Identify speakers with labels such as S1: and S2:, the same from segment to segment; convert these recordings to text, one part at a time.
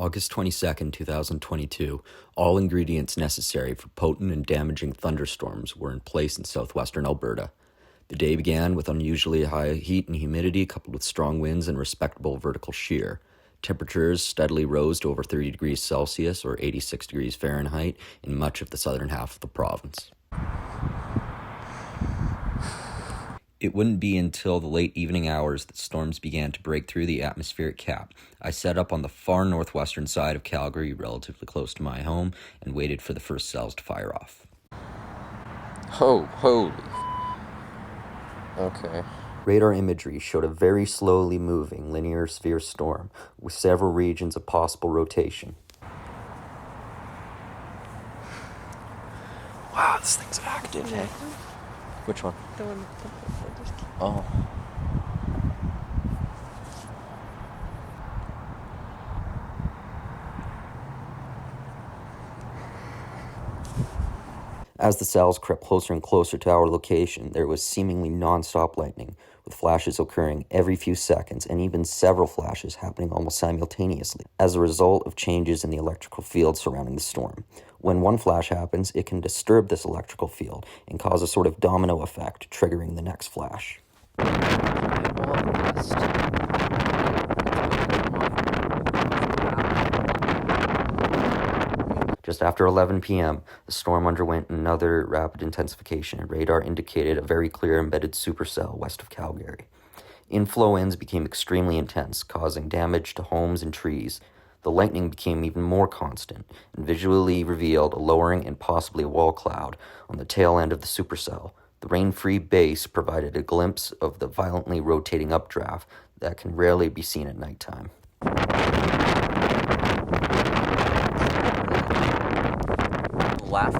S1: August 22nd, 2022, all ingredients necessary for potent and damaging thunderstorms were in place in southwestern Alberta. The day began with unusually high heat and humidity coupled with strong winds and respectable vertical shear. Temperatures steadily rose to over 30 degrees Celsius or 86 degrees Fahrenheit in much of the southern half of the province. It wouldn't be until the late evening hours that storms began to break through the atmospheric cap. I set up on the far northwestern side of Calgary, relatively close to my home, and waited for the first cells to fire off.
S2: Holy. Okay.
S1: Radar imagery showed a very slowly moving linear sphere storm with several regions of possible rotation.
S2: Wow, this thing's active.
S3: Yeah.
S2: Which one?
S3: The one with the folders.
S2: Oh.
S1: As the cells crept closer and closer to our location, there was seemingly nonstop lightning, with flashes occurring every few seconds and even several flashes happening almost simultaneously as a result of changes in the electrical field surrounding the storm. When one flash happens, it can disturb this electrical field and cause a sort of domino effect, triggering the next flash. Just after 11 p.m., the storm underwent another rapid intensification, and radar indicated a very clear embedded supercell west of Calgary. Inflow winds became extremely intense, causing damage to homes and trees. The lightning became even more constant and visually revealed a lowering and possibly a wall cloud on the tail end of the supercell. The rain-free base provided a glimpse of the violently rotating updraft that can rarely be seen at nighttime.
S2: Laugh.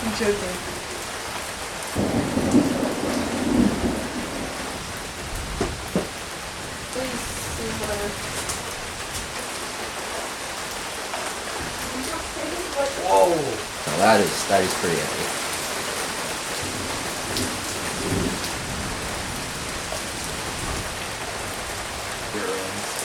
S3: I'm joking. Please see whatever.
S2: Whoa. Now that is pretty heavy. Here it is.